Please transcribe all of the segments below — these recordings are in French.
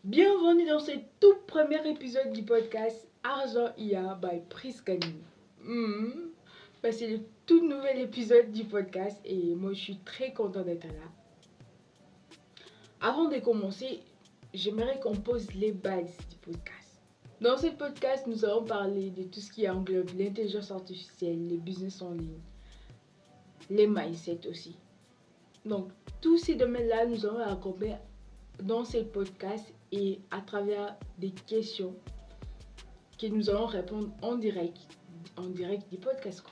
Bienvenue dans ce tout premier épisode du podcast Argent IA by Priscani. C'est le tout nouvel épisode du podcast et moi je suis très content d'être là. Avant de commencer, j'aimerais qu'on pose les bases du podcast. Dans ce podcast, nous allons parler de tout ce qui englobe l'intelligence artificielle, les business en ligne, les mindsets aussi. Donc, tous ces domaines-là, nous allons accompagner dans ce podcast et à travers des questions que nous allons répondre en direct du podcast.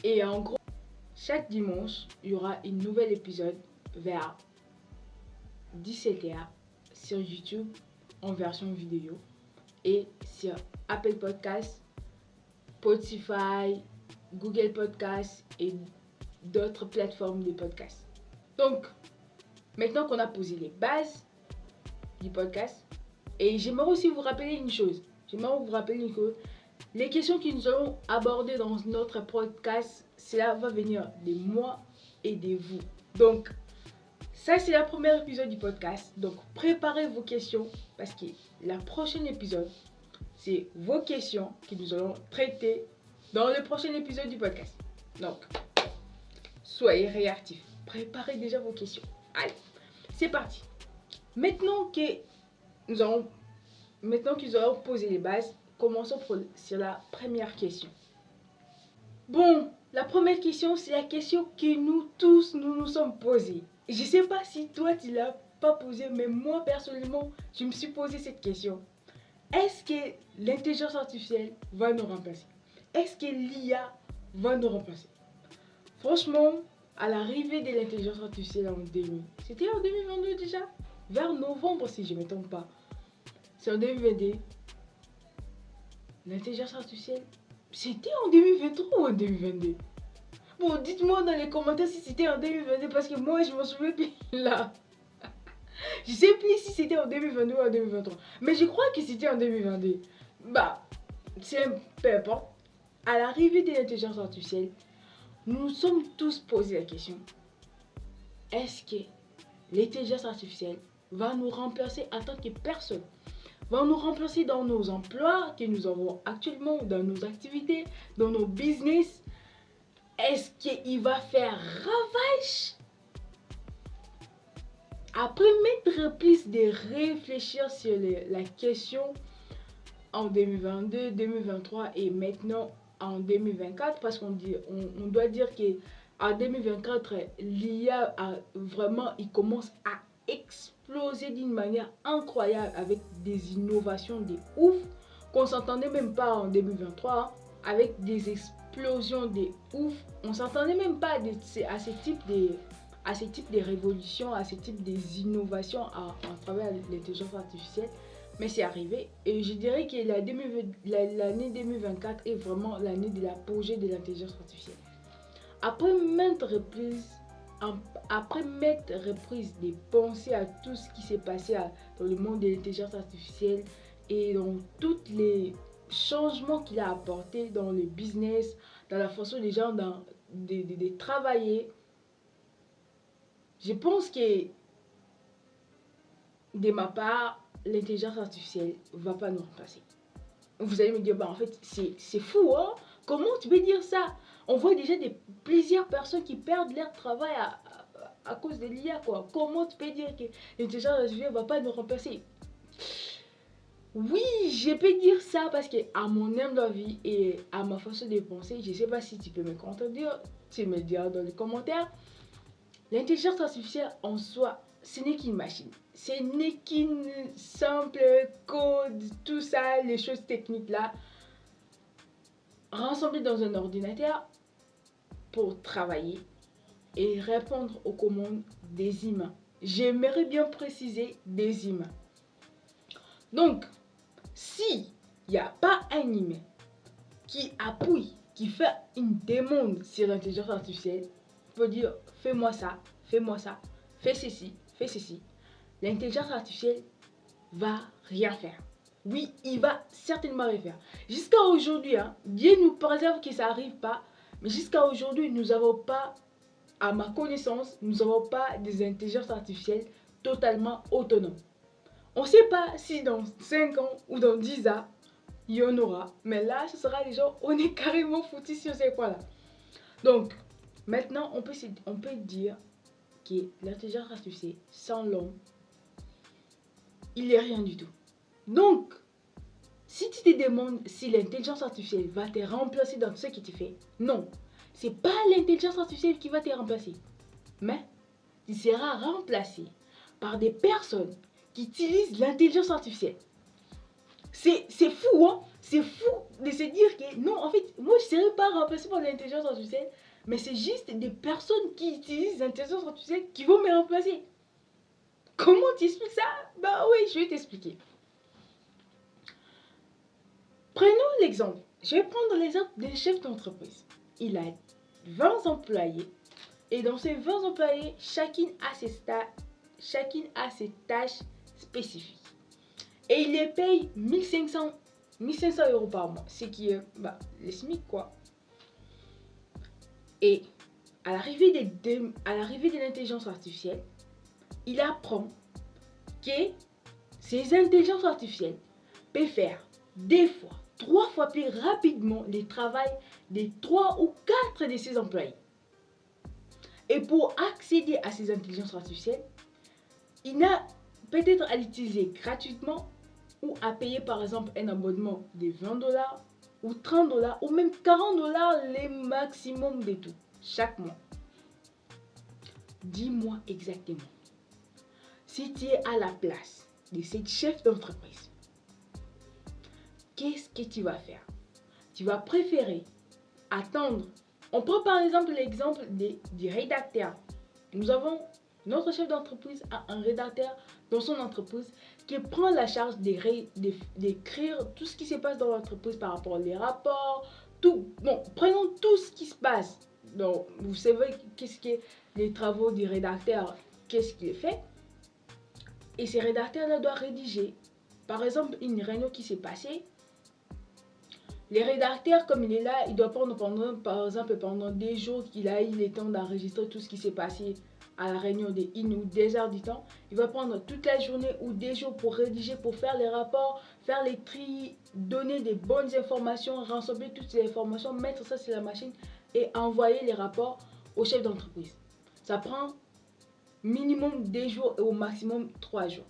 Et en gros, chaque dimanche, il y aura un nouvel épisode vers 17h sur YouTube en version vidéo et sur Apple Podcasts, Spotify, Google Podcasts et d'autres plateformes de podcasts. Donc, maintenant qu'on a posé les bases du podcast, et j'aimerais aussi vous rappeler une chose. Les questions que nous allons aborder dans notre podcast, cela va venir de moi et de vous. Donc, ça c'est le premier épisode du podcast. Donc, préparez vos questions parce que le prochain épisode, c'est vos questions que nous allons traiter dans le prochain épisode du podcast. Donc, soyez réactifs. Préparez déjà vos questions. Allez, c'est parti. Maintenant que nous allons posé les bases, commençons sur la première question. Bon, la première question, c'est la question que nous tous nous sommes posés. Je ne sais pas si toi tu l'as pas posée, mais moi personnellement, je me suis posé cette question. Est-ce que l'intelligence artificielle va nous remplacer? Est-ce que l'IA va nous remplacer? Franchement, à l'arrivée de l'intelligence artificielle c'était en 2022 déjà, vers novembre si je ne me trompe pas. C'est en 2022. L'intelligence artificielle, c'était en 2023 ou en 2022? Bon, dites-moi dans les commentaires si c'était en 2022 parce que moi je m'en souviens plus là. Je sais plus si c'était en 2022 ou en 2023. Mais je crois que c'était en 2022. C'est peu importe. À l'arrivée de l'intelligence artificielle, nous nous sommes tous posé la question. Est-ce que l'intelligence artificielle va nous remplacer en tant que personne? Va nous remplacer dans nos emplois que nous avons actuellement, dans nos activités, dans nos business? Est-ce qu'il va faire ravage? Après m'être plus de réfléchir sur la question en 2022, 2023 et maintenant en 2024, parce qu'on doit dire qu'en 2024, l'IA il commence à exploser d'une manière incroyable avec des innovations de ouf qu'on s'entendait même pas en 2023, avec des explosions de ouf. On s'entendait même pas à ce type de révolutions, à ce type d'innovations à travers l'intelligence artificielle. Mais c'est arrivé et je dirais que l'année 2024 est vraiment l'année de l'apogée de l'intelligence artificielle. Après maintes reprises de penser à tout ce qui s'est passé dans le monde de l'intelligence artificielle et dans tous les changements qu'il a apportés dans le business, dans la façon des gens de travailler, je pense que de ma part, l'intelligence artificielle ne va pas nous remplacer. Vous allez me dire, en fait, c'est fou, hein? Comment tu peux dire ça? On voit déjà plusieurs personnes qui perdent leur travail à cause de l'IA, quoi. Comment tu peux dire que l'intelligence artificielle ne va pas nous remplacer? Oui, je peux dire ça parce que à mon humble avis et à ma façon de penser, je ne sais pas si tu peux me contredire, tu me dire dans les commentaires, l'intelligence artificielle en soi, ce n'est qu'une machine. Ce n'est qu'une simple code, tout ça, les choses techniques là, rassemblées dans un ordinateur pour travailler et répondre aux commandes des humains. J'aimerais bien préciser des humains. Donc, s'il n'y a pas un humain qui appuie, qui fait une demande sur l'intelligence artificielle, peut dire fais-moi ça, fais ceci, l'intelligence artificielle va rien faire. Oui, il va certainement rien faire. Jusqu'à aujourd'hui, Dieu nous préserve que ça n'arrive pas, mais jusqu'à aujourd'hui, nous n'avons pas, à ma connaissance, nous n'avons pas des intelligences artificielles totalement autonomes. On ne sait pas si dans 5 ans ou dans 10 ans, il y en aura. Mais là, ce sera les gens, on est carrément foutus sur ces points-là. Donc, maintenant, on peut dire que l'intelligence artificielle, sans l'homme, il n'est rien du tout. Donc, si tu te demandes si l'intelligence artificielle va te remplacer dans tout ce que tu fais, non. Ce n'est pas l'intelligence artificielle qui va te remplacer. Mais tu seras remplacé par des personnes qui utilisent l'intelligence artificielle. C'est fou, hein? C'est fou de se dire que non, en fait, moi je ne serai pas remplacé par l'intelligence artificielle, mais c'est juste des personnes qui utilisent l'intelligence artificielle qui vont me remplacer. Comment tu expliques ça? Bah oui, je vais t'expliquer. Prenons l'exemple. Je vais prendre l'exemple d'un chef d'entreprise. Il a 20 employés et dans ces 20 employés, chacune a ses tâches spécifiques. Et il les paye 1500 euros par mois, ce qui est le SMIC quoi. Et à l'arrivée de l'intelligence artificielle, il apprend que ces intelligences artificielles peuvent faire des fois 3 fois plus rapidement le travail des 3 ou 4 de ses employés. Et pour accéder à ces intelligences artificielles, il a peut-être à l'utiliser gratuitement ou à payer par exemple un abonnement de 20 $ ou 30 $ ou même 40 $ les maximum de tout chaque mois. Dis-moi exactement, si tu es à la place de cette chef d'entreprise, qu'est-ce que tu vas faire? Tu vas préférer attendre. On prend par exemple l'exemple du rédacteur. Nous avons notre chef d'entreprise a un rédacteur dans son entreprise qui prend la charge d'écrire tout ce qui se passe dans l'entreprise par rapport aux rapports, tout. Bon, prenons tout ce qui se passe. Donc, vous savez qu'est-ce que les travaux du rédacteur, qu'est-ce qu'il fait. Et ce rédacteur-là doit rédiger, par exemple, une réunion qui s'est passée. Les rédacteurs, comme il est là, il doit prendre par exemple pendant des jours qu'il a eu le temps d'enregistrer tout ce qui s'est passé à la réunion de 1 ou 2 heures du temps. Il va prendre toute la journée ou des jours pour rédiger, pour faire les rapports, faire les tris, donner des bonnes informations, rassembler toutes ces informations, mettre ça sur la machine et envoyer les rapports au chef d'entreprise. Ça prend minimum 2 jours et au maximum 3 jours.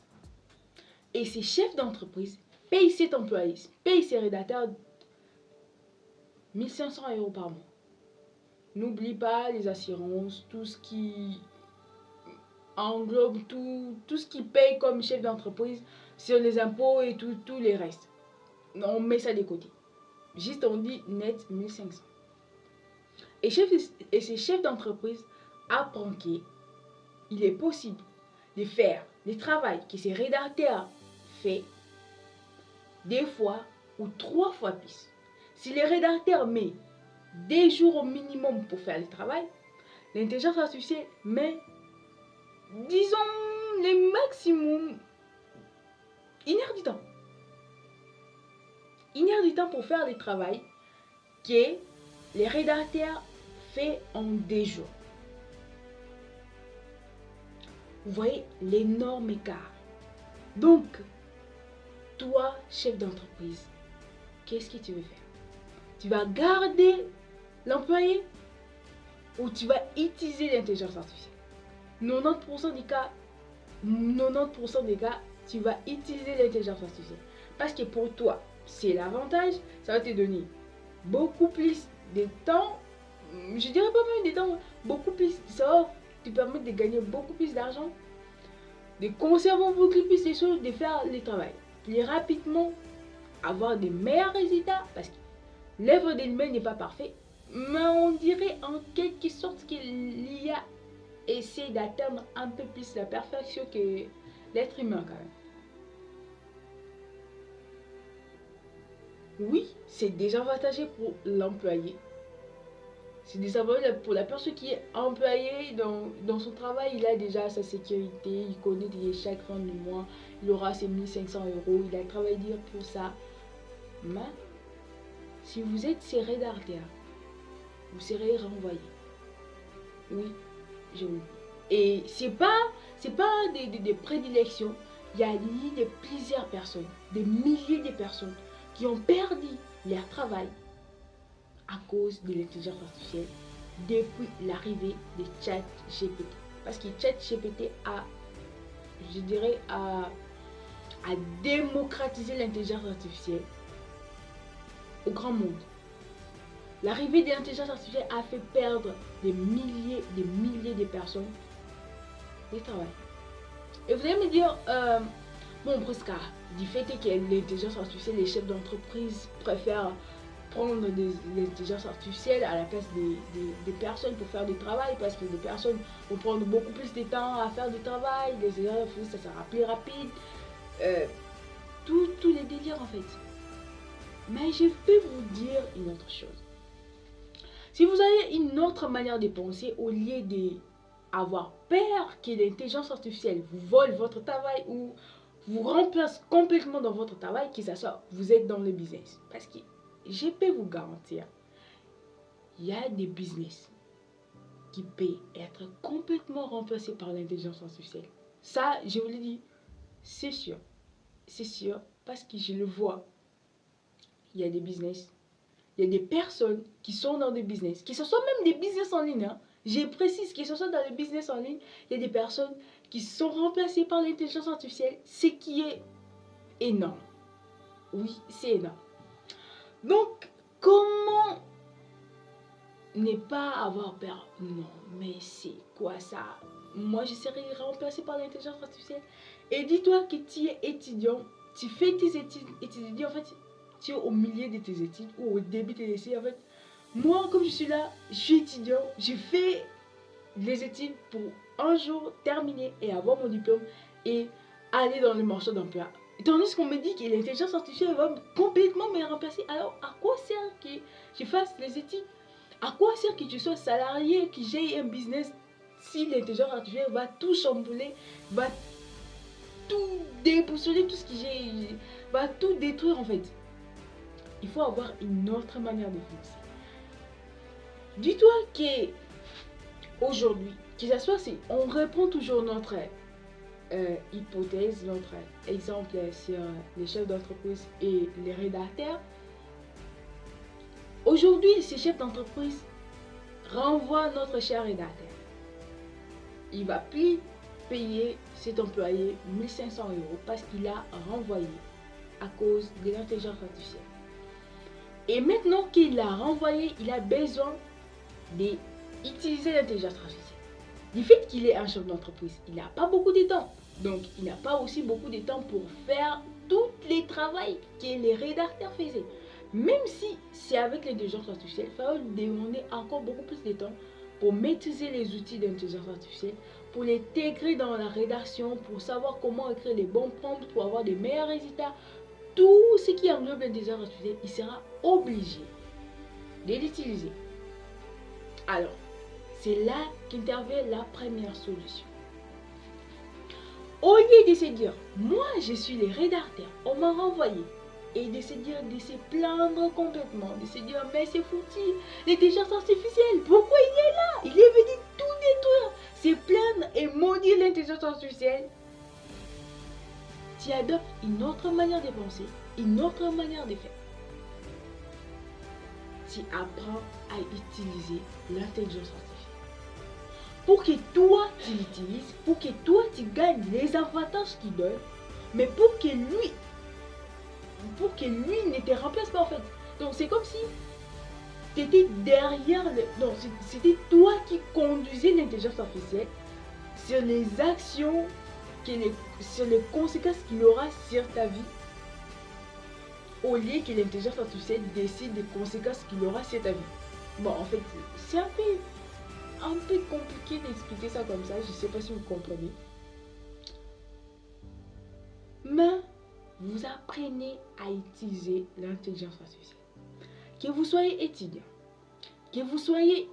Et ces chefs d'entreprise payent cet employé, payent ces rédacteurs 1500 € par mois. N'oublie pas les assurances, tout ce qui englobe tout ce qui paye comme chef d'entreprise sur les impôts et tout les restes. On met ça de côté. Juste on dit net 1500. Et ces chefs d'entreprise apprennent qu'il est possible de faire le travail que ces rédacteurs font 2 fois ou 3 fois plus. Si le rédacteur met 2 jours au minimum pour faire le travail, l'intelligence artificielle met, disons, le maximum 1 heure du temps. 1 heure du temps pour faire le travail que les rédacteurs font en 2 jours. Vous voyez l'énorme écart. Donc, toi, chef d'entreprise, qu'est-ce que tu veux faire? Tu vas garder l'employé ou tu vas utiliser l'intelligence artificielle? 90% des cas, tu vas utiliser l'intelligence artificielle. Parce que pour toi, c'est l'avantage, ça va te donner beaucoup plus de temps. Je dirais pas même de temps, beaucoup plus. Ça va te permettre de gagner beaucoup plus d'argent, de conserver beaucoup plus de choses, de faire le travail plus rapidement, avoir de meilleurs résultats. Parce que l'œuvre de l'humain n'est pas parfaite, mais on dirait en quelque sorte que l'IA essaie d'atteindre un peu plus la perfection que l'être humain quand même. Oui, c'est désavantageux pour l'employé. C'est désavantageux pour la personne qui est employée dans son travail. Il a déjà sa sécurité, il connaît chaque fin du mois, il aura ses 1500 €, il a travaillé dur pour ça. Mais si vous êtes ces rédacteurs, vous serez renvoyé. Oui, je vous dis. Et c'est pas des prédilections, il y a plusieurs personnes, des milliers de personnes qui ont perdu leur travail à cause de l'intelligence artificielle depuis l'arrivée de ChatGPT. Parce que ChatGPT a, je dirais, a démocratisé l'intelligence artificielle au grand monde. L'arrivée de l'intelligence artificielle a fait perdre des milliers de personnes du travail. Et vous allez me dire, bon, presque, du fait que l'intelligence artificielle, les chefs d'entreprise préfèrent prendre l'intelligence artificielle à la place des personnes pour faire du travail, parce que les personnes vont prendre beaucoup plus de temps à faire du travail, les intelligences artificielles, ça sera plus rapide. Tous les délires en fait. Mais je peux vous dire une autre chose. Si vous avez une autre manière de penser, au lieu d'avoir peur que l'intelligence artificielle vous vole votre travail ou vous remplace complètement dans votre travail, que ce soit vous êtes dans le business. Parce que je peux vous garantir, il y a des business qui peuvent être complètement remplacés par l'intelligence artificielle. Ça, je vous le dis, c'est sûr. C'est sûr, parce que je le vois. Il y a des business, il y a des personnes qui sont dans des business, qui ce soit même des business en ligne. Hein. Je précise que ce soit dans les business en ligne, il y a des personnes qui sont remplacées par l'intelligence artificielle, ce qui est énorme. Oui, c'est énorme. Donc, comment ne pas avoir peur? Non, mais c'est quoi ça? Moi, je serai remplacée par l'intelligence artificielle. Et dis-toi que tu es étudiant, tu fais tes études, en fait, tu es au milieu de tes études ou au début de tes études. En fait, moi, comme je suis là, je suis étudiant, je fais les études pour un jour terminer et avoir mon diplôme et aller dans le marché d'emploi. Tandis qu'on me dit que l'intelligence artificielle va complètement me remplacer. Alors, à quoi sert que je fasse les études? À quoi sert que tu sois salarié, que j'ai un business, si l'intelligence artificielle va tout chambouler, va tout déboussoler, tout ce que j'ai, va tout détruire en fait. Il faut avoir une autre manière de penser. Dis-toi que aujourd'hui, que ce soit si on reprend toujours notre hypothèse, notre exemple sur les chefs d'entreprise et les rédacteurs. Aujourd'hui, ces chefs d'entreprise renvoient notre cher rédacteur. Il ne va plus payer cet employé 1500 € parce qu'il a renvoyé à cause de l'intelligence artificielle. Et maintenant qu'il l'a renvoyé, il a besoin d'utiliser l'intelligence artificielle. Du fait qu'il est un chef d'entreprise, il n'a pas beaucoup de temps. Donc, il n'a pas aussi beaucoup de temps pour faire tous les travaux que les rédacteurs faisaient. Même si c'est avec l'intelligence artificielle, il va demander encore beaucoup plus de temps pour maîtriser les outils d'intelligence artificielle, pour les intégrer dans la rédaction, pour savoir comment écrire les bons prompts, pour avoir des meilleurs résultats. Tout ce qui englobe l'intelligence artificielle, il sera obligé de l'utiliser. Alors, c'est là qu'intervient la première solution. Au lieu de se dire, moi je suis le rédacteur, on m'a renvoyé, et de se dire, de se plaindre complètement, de se dire, mais c'est foutu, l'intelligence artificielle, pourquoi il est là? Il est venu tout détruire, se plaindre et maudire l'intelligence artificielle. Tu adoptes une autre manière de penser, une autre manière de faire. Tu apprends à utiliser l'intelligence artificielle. Pour que toi tu l'utilises, pour que toi tu gagnes les avantages qu'il donne, mais pour que lui ne te remplace pas en fait. Donc c'est comme si tu étais derrière le... Non, c'était toi qui conduisais l'intelligence artificielle sur les actions, sur les conséquences qu'il aura sur ta vie, au lieu que l'intelligence artificielle décide des conséquences qu'il aura sur ta vie. Bon, en fait, c'est un peu compliqué d'expliquer ça comme ça, je sais pas si vous comprenez. Mais vous apprenez à utiliser l'intelligence artificielle. Que vous soyez étudiant, que vous soyez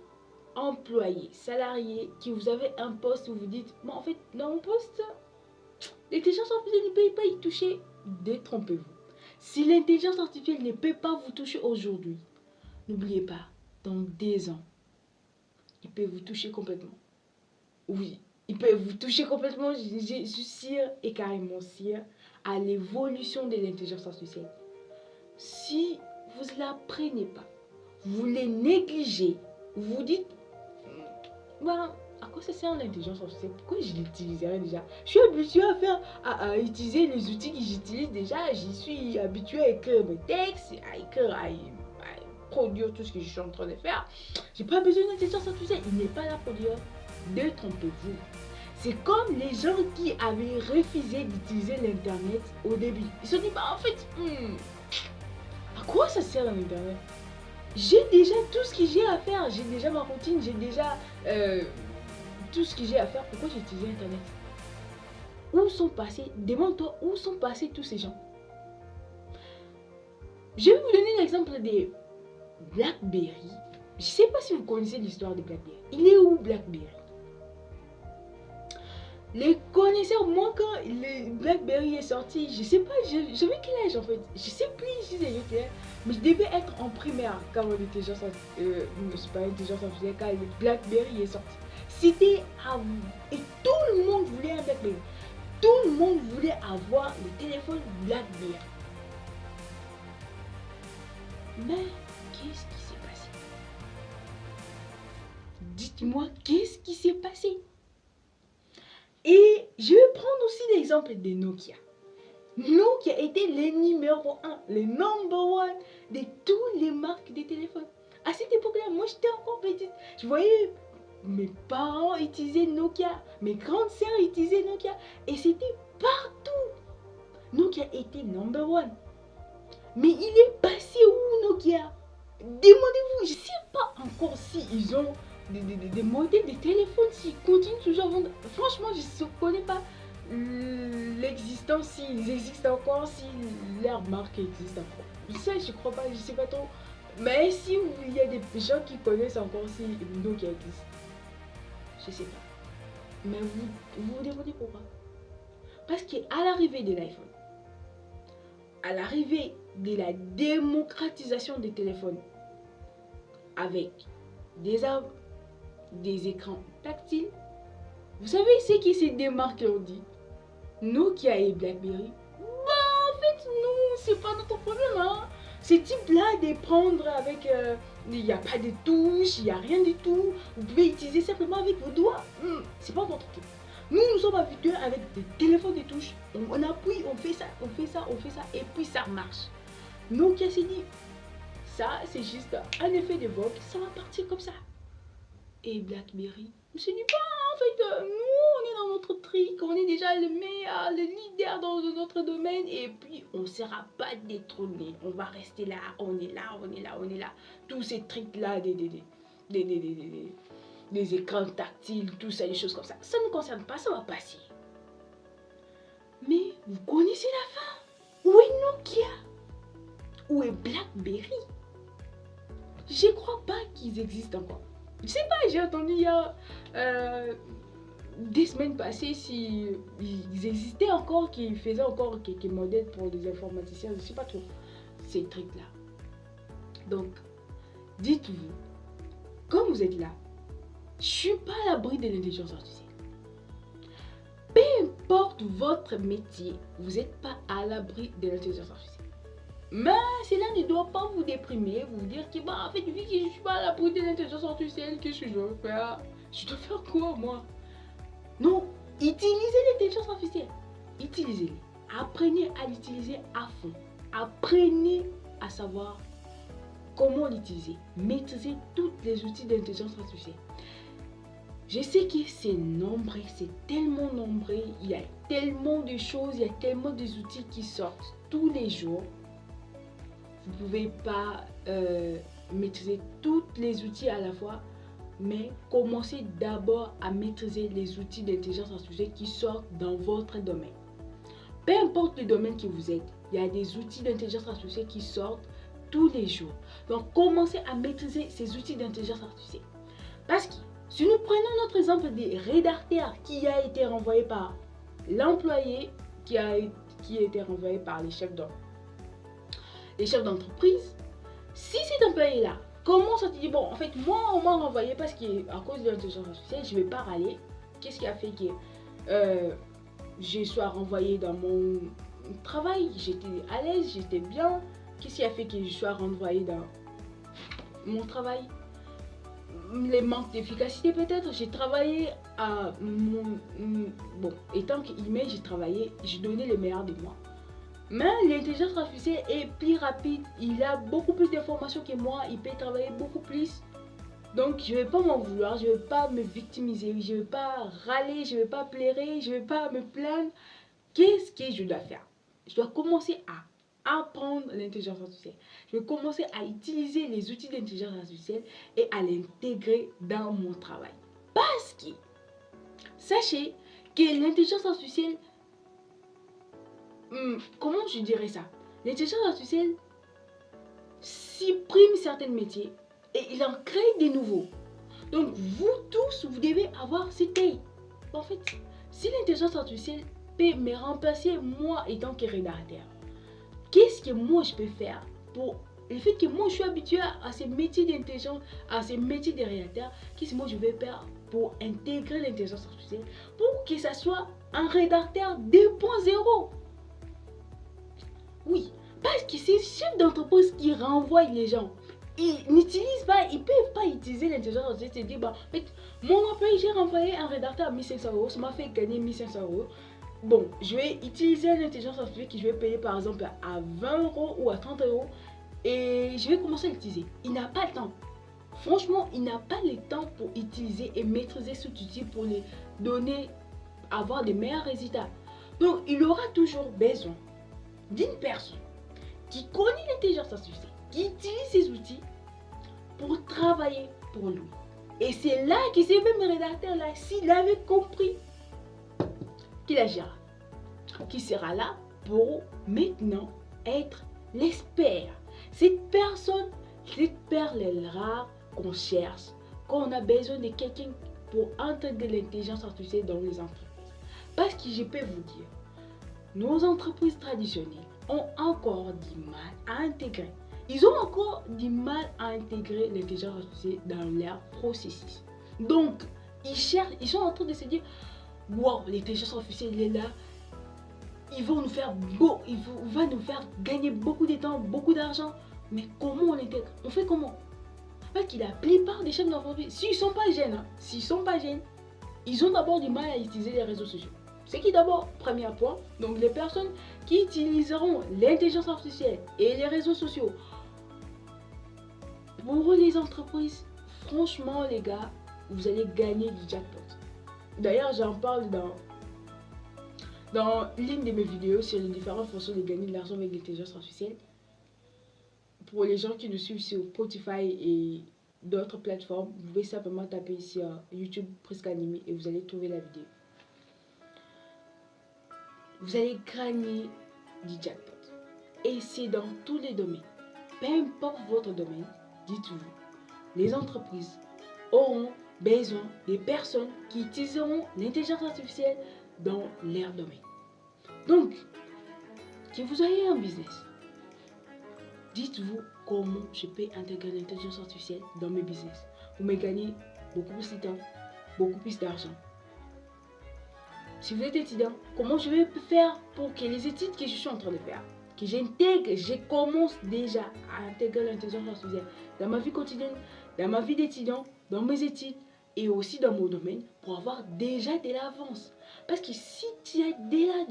employé, salarié, que vous avez un poste où vous dites, bon en fait, dans mon poste, l'intelligence artificielle ne peut pas y toucher, détrompez-vous. Si l'intelligence artificielle ne peut pas vous toucher aujourd'hui, n'oubliez pas, dans 10 ans, il peut vous toucher complètement. Oui, il peut vous toucher complètement, je suis sûre et carrément sûre, à l'évolution de l'intelligence artificielle. Si vous ne l'apprenez pas, vous les négligez, vous vous dites, ben, à quoi ça sert l'intelligence artificielle? Pourquoi je l'utiliserais déjà? Je suis habituée à utiliser les outils que j'utilise déjà. J'y suis habituée à écrire mes textes, à écrire, à produire tout ce que je suis en train de faire. J'ai pas besoin d'intelligence artificielle. Il n'est pas là pour dire détrompez-vous. C'est comme les gens qui avaient refusé d'utiliser l'internet au début. Ils se sont dit, bah en fait, à quoi ça sert l'internet? J'ai déjà tout ce que j'ai à faire. J'ai déjà ma routine, j'ai déjà tout ce que j'ai à faire. Pourquoi j'ai utilisé internet? Où sont passés, demande-toi où sont passés tous ces gens. Je vais vous donner l'exemple des BlackBerry. Je sais pas si vous connaissez l'histoire de BlackBerry. Il est où BlackBerry? Les connaisseurs, moi quand le BlackBerry est sorti, je sais pas, j'avais quel âge en fait? Je sais plus, je disais quel âge, mais je devais être en primaire quand l'intelligence artificielle, quand le BlackBerry est sorti. C'était à vous. Et tout le monde voulait un BlackBerry. Tout le monde voulait avoir le téléphone BlackBerry. Mais qu'est-ce qui s'est passé? Dites-moi, qu'est-ce qui s'est passé? Et je vais prendre aussi l'exemple de Nokia. Nokia était le numéro 1, le number one de toutes les marques de téléphones. À cette époque-là, moi j'étais encore petite. Je voyais mes parents utiliser Nokia, mes grandes sœurs utiliser Nokia. Et c'était partout. Nokia était number one. Mais il est passé où Nokia? Demandez-vous, je ne sais pas encore si ils ont des modèles de téléphones, s'ils continuent toujours à vendre. Franchement, je ne connais pas l'existence, s'ils existent encore, si leur marque existe encore. Ça, je crois pas, je sais pas trop. Mais si il y a des gens qui connaissent encore si Nokia existe, je sais pas. Mais vous demandez pourquoi? Parce qu'à l'arrivée de l'iPhone, à l'arrivée de la démocratisation des téléphones, avec des écrans tactiles, vous savez ce qui s'est démarqué, on dit Nokia et BlackBerry. Bah en fait non, c'est pas notre problème hein. Ces types-là de prendre avec, il n'y a pas de touches, il n'y a rien du tout. Vous pouvez utiliser simplement avec vos doigts. C'est pas notre truc. Nous sommes habitués avec des téléphones de touches. On appuie, on fait ça, on fait ça, on fait ça, et puis ça marche. Nokia s'est dit, ça c'est juste un effet de vogue, ça va partir comme ça. Et BlackBerry, on se dit, bah en fait, nous on est dans notre truc, on est déjà le meilleur, le leader dans notre domaine, et puis on ne sera pas détrôné, on va rester là, on est là, on est là, on est là. Tous ces trucs-là, des écrans tactiles, tout ça, des choses comme ça, ça ne nous concerne pas, ça va passer. Mais vous connaissez la fin? Où est Nokia? Où est BlackBerry? Je ne crois pas qu'ils existent encore. Je sais pas, j'ai entendu il y a des semaines passées si ils existaient encore, qu'ils faisaient encore quelques modèles pour les informaticiens, je sais pas trop ces trucs là. Donc, dites-vous, comme vous êtes là, je suis pas à l'abri de l'intelligence artificielle. Peu importe votre métier, vous n'êtes pas à l'abri de l'intelligence artificielle. Mais cela ne doit pas vous déprimer, vous dire que bah, en fait, vu que je ne suis pas à l'abri de l'intelligence artificielle, qu'est-ce que je dois faire? Je dois faire quoi moi? Non, utilisez l'intelligence artificielle. Utilisez-les. Apprenez à l'utiliser à fond. Apprenez à savoir comment l'utiliser. Maîtrisez tous les outils d'intelligence artificielle. Je sais que c'est nombreux, c'est tellement nombreux. Il y a tellement de choses, il y a tellement d'outils qui sortent tous les jours. Vous ne pouvez pas maîtriser tous les outils à la fois, mais commencez d'abord à maîtriser les outils d'intelligence artificielle qui sortent dans votre domaine. Peu importe le domaine que vous êtes, il y a des outils d'intelligence artificielle qui sortent tous les jours. Donc, commencez à maîtriser ces outils d'intelligence artificielle. Parce que si nous prenons notre exemple des rédacteurs qui a été renvoyé par l'employé, qui a été renvoyé par les chefs d'entreprise, si cet employé-là commence à te dire, bon, en fait, moi, on m'a renvoyé parce qu'à cause de l'intelligence artificielle, je ne vais pas râler. qu'est-ce qui a fait que je sois renvoyée dans mon travail? J'étais à l'aise, j'étais bien. Qu'est-ce qui a fait que je sois renvoyée dans mon travail? Les manques d'efficacité peut-être. J'ai travaillé à mon... Bon, étant qu'email, j'ai travaillé, j'ai donné le meilleur de moi. Mais l'intelligence artificielle est plus rapide. Il a beaucoup plus d'informations que moi. Il peut travailler beaucoup plus. Donc, je ne vais pas m'en vouloir. Je ne vais pas me victimiser. Je ne vais pas râler. Je ne vais pas pleurer. Je ne vais pas me plaindre. Qu'est-ce que je dois faire? Je dois commencer à apprendre l'intelligence artificielle. Je vais commencer à utiliser les outils d'intelligence artificielle et à l'intégrer dans mon travail. Parce que, sachez que l'intelligence artificielle, comment je dirais ça? L'intelligence artificielle supprime certains métiers et il en crée des nouveaux. Donc vous tous, vous devez avoir cet œil. En fait, si l'intelligence artificielle peut me remplacer moi étant que rédacteur, qu'est-ce que moi je peux faire pour le fait que moi je suis habitué à ces métiers d'intelligence, à ces métiers de rédacteur, qu'est-ce que moi je vais faire pour intégrer l'intelligence artificielle pour que ça soit un rédacteur 2.0? Oui, parce que c'est le chef d'entreprise qui renvoie les gens. Ils n'utilisent pas, ils ne peuvent pas utiliser l'intelligence artificielle. Ils se disent, bah, en fait, mon employé, j'ai renvoyé un rédacteur à 1500 euros, ça m'a fait gagner 1500 euros. Bon, je vais utiliser l'intelligence artificielle que je vais payer par exemple à 20 euros ou à 30 euros et je vais commencer à l'utiliser. Il n'a pas le temps. Franchement, il n'a pas le temps pour utiliser et maîtriser cet outil pour les donner, avoir des meilleurs résultats. Donc, il aura toujours besoin d'une personne qui connaît l'intelligence artificielle, qui utilise ces outils pour travailler pour lui. Et c'est là que ces mêmes rédacteurs-là, s'il avait compris qu'il agira, qui sera là pour maintenant être l'expert. Cette personne, cette perle rare qu'on cherche, qu'on a besoin de quelqu'un pour intégrer l'intelligence artificielle dans les entreprises. Parce que je peux vous dire, nos entreprises traditionnelles ont encore du mal à intégrer. Ils ont encore du mal à intégrer l'intelligence artificielle dans leur processus. Donc, ils cherchent, ils sont en train de se dire, wow, l'intelligence artificielle est là. Ils vont nous faire beau, va nous faire gagner beaucoup de temps, beaucoup d'argent. Mais comment on l'intègre? On fait comment? Parce que la plupart des chefs d'entreprise, s'ils ne sont pas jeunes, ils ont d'abord du mal à utiliser les réseaux sociaux. C'est qui d'abord, premier point, donc les personnes qui utiliseront l'intelligence artificielle et les réseaux sociaux pour les entreprises, franchement les gars, vous allez gagner du jackpot. D'ailleurs, j'en parle dans l'une de mes vidéos sur les différentes façons de gagner de l'argent avec l'intelligence artificielle. Pour les gens qui nous suivent sur Spotify et d'autres plateformes, vous pouvez simplement taper sur YouTube Presque Animé et vous allez trouver la vidéo. Vous allez gagner du jackpot. Et c'est dans tous les domaines. Peu importe votre domaine, dites-vous, les entreprises auront besoin des personnes qui utiliseront l'intelligence artificielle dans leur domaine. Donc, que vous ayez un business, dites-vous comment je peux intégrer l'intelligence artificielle dans mes business pour me gagner beaucoup plus de temps, beaucoup plus d'argent. Si vous êtes étudiant, comment je vais faire pour que les études que je suis en train de faire, que j'intègre, je commence déjà à intégrer l'intelligence artificielle dans ma vie quotidienne, dans ma vie d'étudiant, dans mes études et aussi dans mon domaine pour avoir déjà de l'avance. Parce que si tu as déjà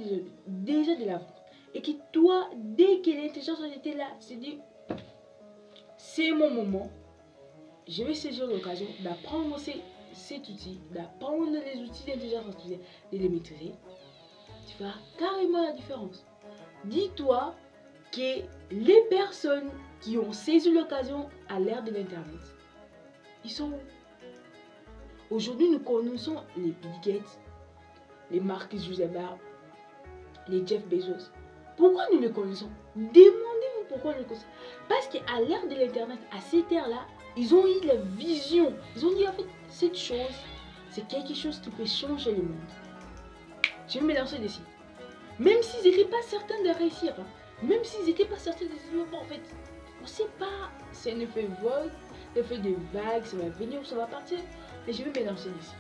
de l'avance et que toi, dès que l'intelligence artificielle est là, tu te dis, c'est mon moment, je vais saisir l'occasion d'apprendre cet outil, d'apprendre les outils d'intelligence artificielle, de les maîtriser, tu feras carrément la différence. Dis-toi que les personnes qui ont saisi l'occasion à l'ère de l'Internet, ils sont où? Aujourd'hui, nous connaissons les Bill Gates, les Mark Zuckerberg, les Jeff Bezos. Pourquoi nous les connaissons? Demandez-vous pourquoi nous les connaissons. Parce qu'à l'ère de l'Internet, à cette ère-là, ils ont eu la vision. Ils ont dit en fait, cette chose, c'est quelque chose qui peut changer le monde. Je vais me lancer dessus. Même s'ils n'étaient pas certains de réussir. Même s'ils n'étaient pas certains de réussir. Bon, en fait, on ne sait pas. C'est un effet vogue, l'effet de vague, ça va venir ou ça va partir. Mais je vais me lancer dessus.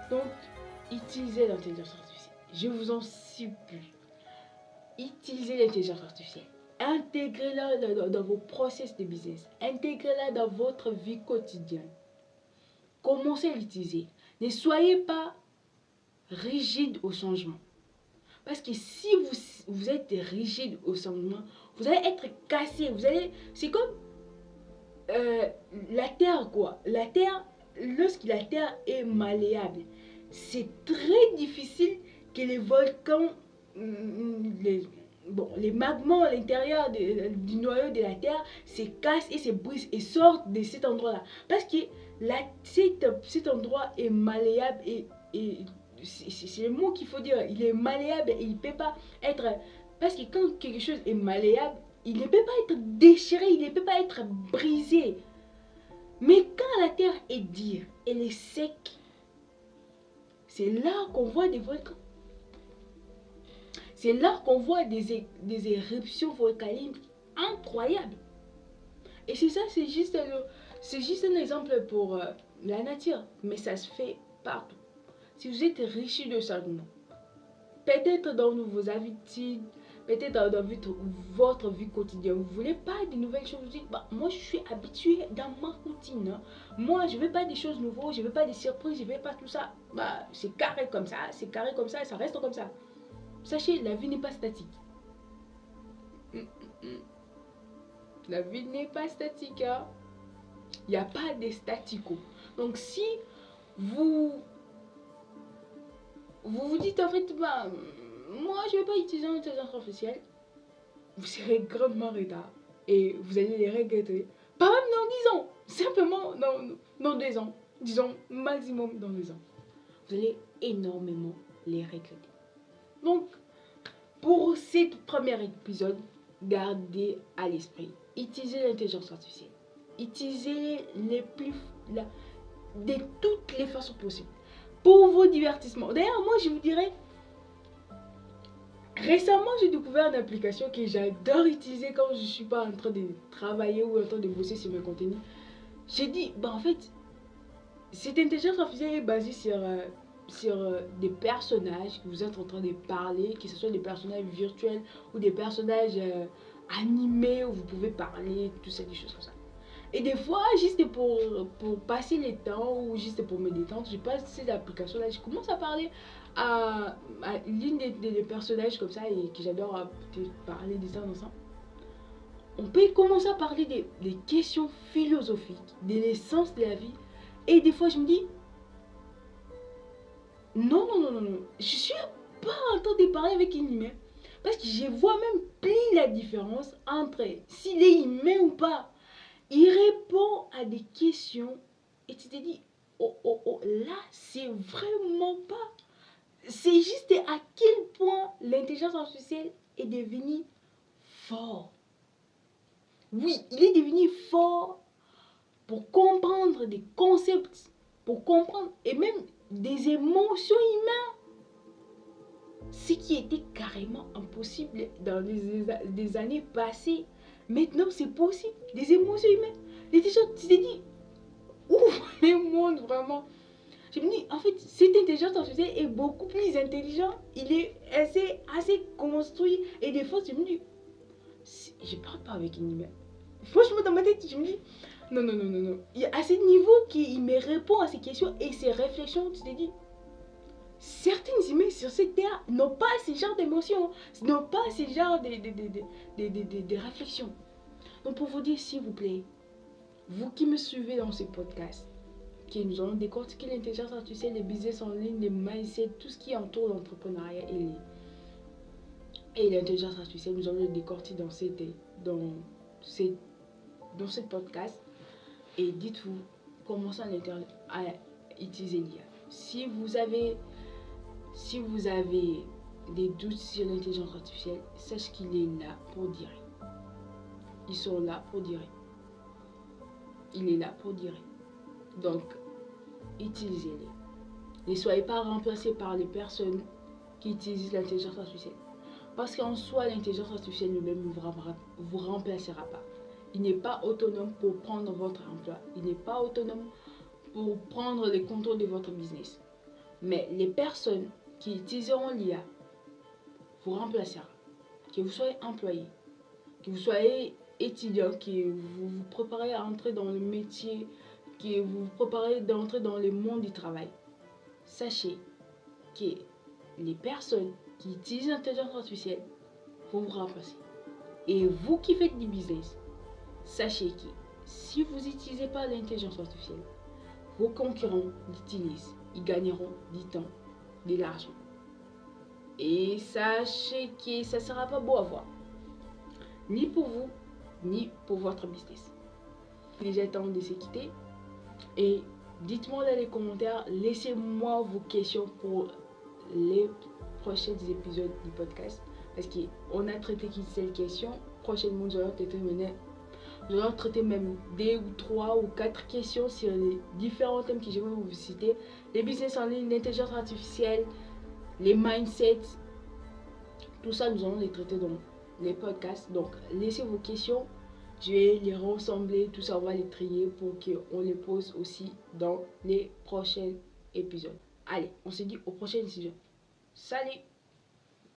Donc, utilisez l'intelligence artificielle. Je vous en supplie. Utilisez l'intelligence artificielle. Intégrez-la dans vos process de business. Intégrez-la dans votre vie quotidienne. Commencez à l'utiliser. Ne soyez pas rigide au changement. Parce que si vous êtes rigide au changement, vous allez être cassé. C'est comme la terre, quoi. La terre, lorsque la terre est malléable, c'est très difficile que les volcans, les magmas à l'intérieur du noyau de la terre se cassent et se brisent et sortent de cet endroit-là. Parce que cet endroit est malléable et c'est le mot qu'il faut dire. Il est malléable et il ne peut pas être... Parce que quand quelque chose est malléable, il ne peut pas être déchiré, il ne peut pas être brisé. Mais quand la terre est dure, elle est sec, c'est là qu'on voit des volcans. C'est là qu'on voit des éruptions volcaniques incroyables. Et c'est ça, c'est juste un exemple pour la nature. Mais ça se fait partout. Si vous êtes riche de changement, peut-être dans vos habitudes, peut-être dans votre vie quotidienne, vous ne voulez pas de nouvelles choses. Vous dites, bah, moi je suis habitué dans ma routine. Hein. Moi je ne veux pas des choses nouvelles, je ne veux pas des surprises, je ne veux pas tout ça. Bah, c'est carré comme ça, et ça reste comme ça. Sachez, la vie n'est pas statique. La vie n'est pas statique. Hein. Il n'y a pas de statico. Donc si vous dites en fait, bah, moi je ne vais pas utiliser l'intelligence artificielle, vous serez grandement retard et vous allez les regretter. Pas même dans 10 ans, simplement dans 2 ans. Disons maximum dans 2 ans. Vous allez énormément les regretter. Donc, pour cet premier épisode, gardez à l'esprit, utilisez l'intelligence artificielle. Utilisez de toutes les façons possibles. Pour vos divertissements. D'ailleurs, moi, je vous dirais, récemment, j'ai découvert une application que j'adore utiliser quand je ne suis pas en train de travailler ou en train de bosser sur mes contenus. J'ai dit, bah en fait, cette intelligence artificielle est basée sur des personnages que vous êtes en train de parler, que ce soit des personnages virtuels ou des personnages animés où vous pouvez parler, tout ça, des choses comme ça. Et des fois, juste pour passer le temps ou juste pour me détendre, je passe ces applications-là, je commence à parler à l'une des personnages comme ça et que j'adore parler de ça ensemble. On peut commencer à parler des questions philosophiques, de l'essence de la vie. Et des fois, je me dis, non, je suis pas en train de parler avec un humain. Parce que je vois même plus la différence entre s'il est humain ou pas. Il répond à des questions et tu te dis, oh, là, c'est vraiment pas. C'est juste à quel point l'intelligence artificielle est devenue fort. Oui, il est devenu fort pour comprendre des concepts, pour comprendre et même des émotions humaines. Ce qui était carrément impossible dans des années passées. Maintenant, c'est possible. Des émotions humaines. Tu t'es dit, ouf, le monde, vraiment. Je me dis, en fait, cette intelligence artificielle est beaucoup plus intelligent. Il est assez construit. Et des fois, je me dis, je parle pas avec un humain. Franchement, dans ma tête, je me dis, non. Il y a à ce niveau qu'il me répond à ces questions et ces réflexions. Tu te dis, certains humains sur cette terre n'ont pas ce genre d'émotions, n'ont pas ce genre de réflexions. Donc pour vous dire, s'il vous plaît, vous qui me suivez dans ce podcast, que nous allons décortiquer l'intelligence artificielle, les business en ligne, les mindset, tout ce qui entoure l'entrepreneuriat et l'intelligence artificielle, nous allons le décortiquer dans cette podcast. Et dites-vous, commencez à utiliser l'IA. Si vous avez des doutes sur l'intelligence artificielle, sachez qu'il est là pour dire. Ils sont là pour dire. Il est là pour dire. Donc, utilisez-les. Ne soyez pas remplacés par les personnes qui utilisent l'intelligence artificielle. Parce qu'en soi, l'intelligence artificielle lui-même ne vous remplacera pas. Il n'est pas autonome pour prendre votre emploi. Il n'est pas autonome pour prendre les contrôles de votre business. Mais les personnes qui utiliseront l'IA vous remplacera. Que vous soyez employé, que vous soyez étudiant, que vous vous préparez à entrer dans le métier, que vous vous préparez d'entrer dans le monde du travail. Sachez que les personnes qui utilisent l'intelligence artificielle vont vous remplacer. Et vous qui faites du business, sachez que si vous n'utilisez pas l'intelligence artificielle, vos concurrents l'utilisent. Ils gagneront du temps, de l'argent. Et sachez que ça ne sera pas beau à voir. Ni pour vous, ni pour votre business. Il est déjà temps de se quitter. Et dites-moi dans les commentaires, laissez-moi vos questions pour les prochains épisodes du podcast. Parce qu'on a traité qu'une seule question. Prochainement, nous allons traiter même 2 ou 3 ou 4 questions sur les différents thèmes que je vais vous citer. Les business en ligne, l'intelligence artificielle, les mindsets. Tout ça, nous allons les traiter dans les podcasts. Donc, laissez vos questions. Je vais les rassembler. Tout ça, on va les trier pour qu'on les pose aussi dans les prochains épisodes. Allez, on se dit au prochain épisode. Salut!